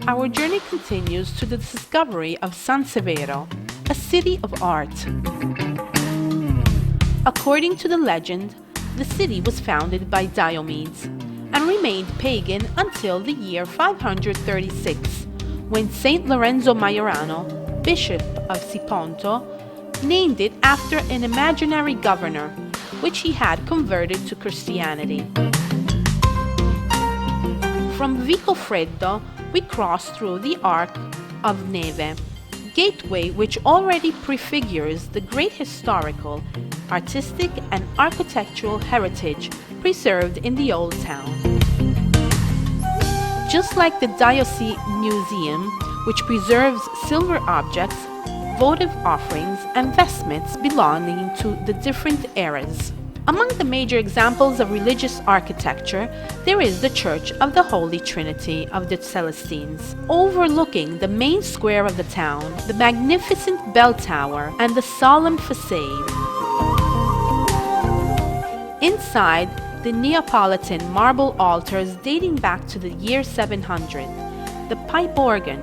our journey continues to the discovery of San Severo, a city of art. According to the legend, the city was founded by Diomedes and remained pagan until the year 536, when Saint Lorenzo Majorano, bishop of Siponto, named it after an imaginary governor, which he had converted to Christianity. From Vico Freddo, we cross through the Arc of Neve, gateway which already prefigures the great historical, artistic and architectural heritage preserved in the old town. Just like the Diocese Museum, which preserves silver objects, votive offerings and vestments belonging to the different eras. Among the major examples of religious architecture, there is the Church of the Holy Trinity of the Celestines, overlooking the main square of the town, the magnificent bell tower, and the solemn facade. Inside, the Neapolitan marble altars dating back to the year 700, the pipe organ,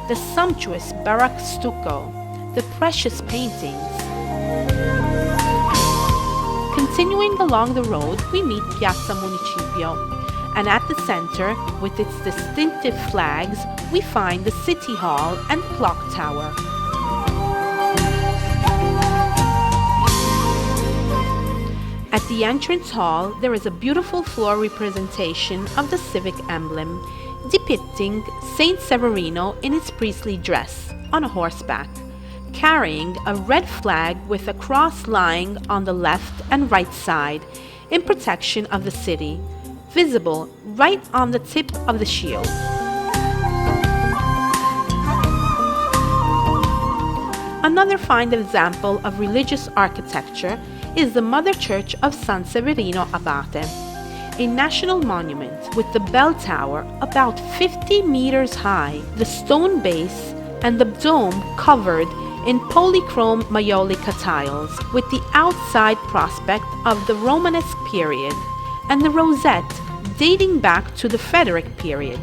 the sumptuous Baroque stucco, the precious paintings. Continuing along the road, we meet Piazza Municipio, and at the center, with its distinctive flags, we find the City Hall and Clock Tower. At the entrance hall, there is a beautiful floor representation of the civic emblem, depicting San Severo in its priestly dress, on a horseback, carrying a red flag with a cross lying on the left and right side in protection of the city, visible right on the tip of the shield. Another fine example of religious architecture is the Mother Church of San Severino Abate, a national monument with the bell tower about 50 meters high, the stone base and the dome covered in polychrome maiolica tiles, with the outside prospect of the Romanesque period and the rosette dating back to the Frederick period.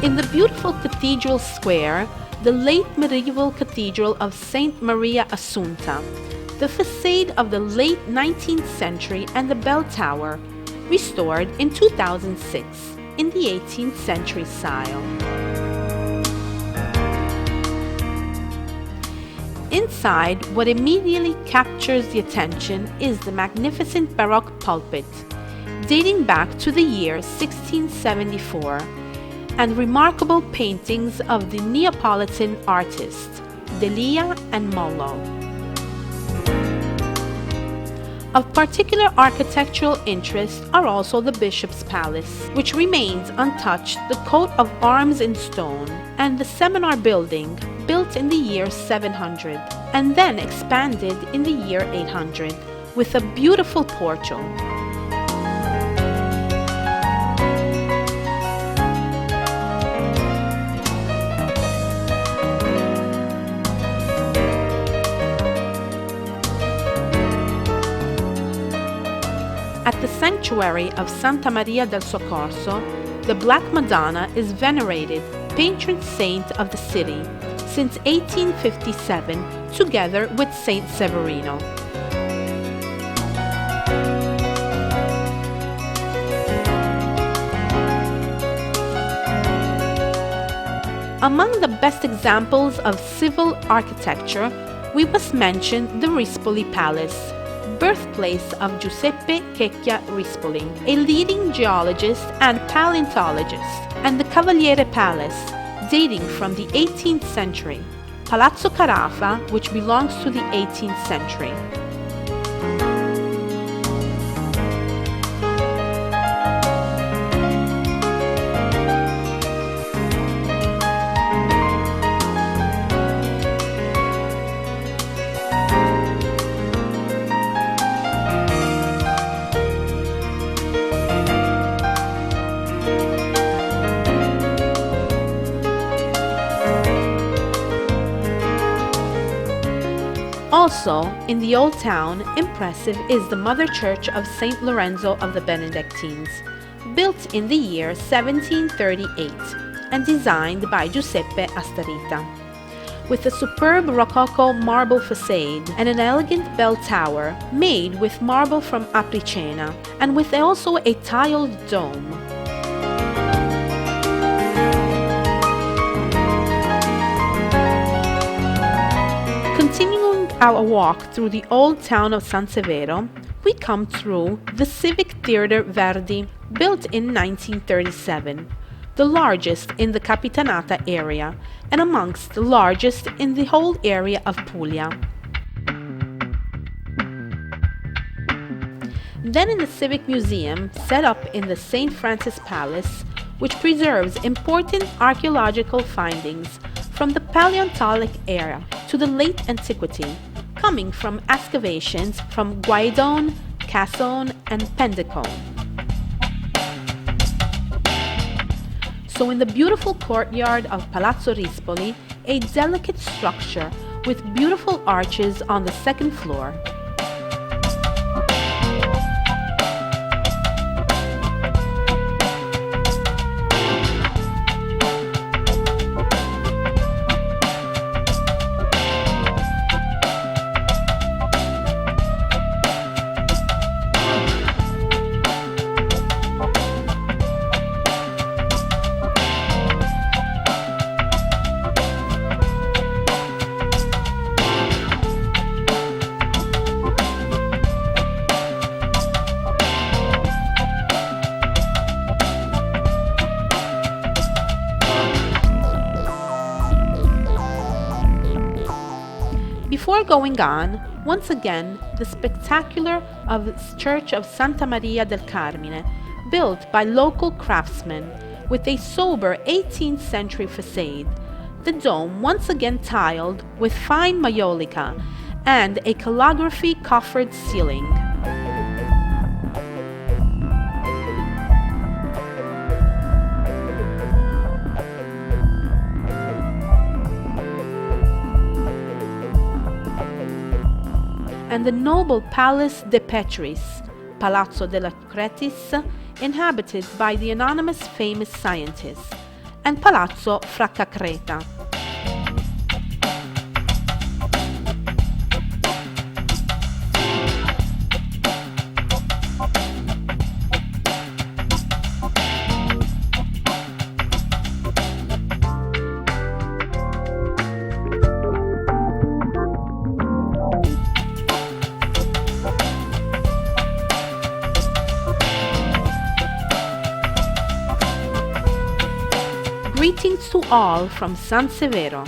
In the beautiful cathedral square, the late medieval Cathedral of Saint Maria Assunta, the facade of the late 19th century and the bell tower, restored in 2006 in the 18th century style. Inside, what immediately captures the attention is the magnificent Baroque pulpit, dating back to the year 1674, and remarkable paintings of the Neapolitan artists Delia and Mollo. Of particular architectural interest are also the Bishop's Palace, which remains untouched, the coat of arms in stone, and the Seminar Building, built in the year 700, and then expanded in the year 800, with a beautiful portal. At the sanctuary of Santa Maria del Soccorso, the Black Madonna is venerated patron saint of the city since 1857, together with Saint Severino. Among the best examples of civil architecture, we must mention the Rispoli Palace, birthplace of Giuseppe Checchia Rispoli, a leading geologist and paleontologist, and the Cavaliere Palace, dating from the 18th century, Palazzo Carafa, which belongs to the 18th century. Also, in the Old Town, impressive is the Mother Church of St. Lorenzo of the Benedictines, built in the year 1738 and designed by Giuseppe Astarita. With a superb Rococo marble facade and an elegant bell tower made with marble from Aplicena, and with also a tiled dome. Continuing our walk through the old town of San Severo, we come through the Civic Theatre Verdi, built in 1937, the largest in the Capitanata area and amongst the largest in the whole area of Puglia. Then in the Civic Museum, set up in the St. Francis Palace, which preserves important archaeological findings from the Paleontolic era to the late antiquity, coming from excavations from Guaidone, Cassone, and Pendicone. So in the beautiful courtyard of Palazzo Rispoli, a delicate structure with beautiful arches on the second floor. Before going on, once again, the spectacular of the Church of Santa Maria del Carmine, built by local craftsmen with a sober 18th century facade, the dome once again tiled with fine maiolica and a calligraphy coffered ceiling. And the noble Palace de Petris, Palazzo della Cretis, inhabited by the anonymous famous scientist, and Palazzo Fraccacreta. Greetings to all from San Severo.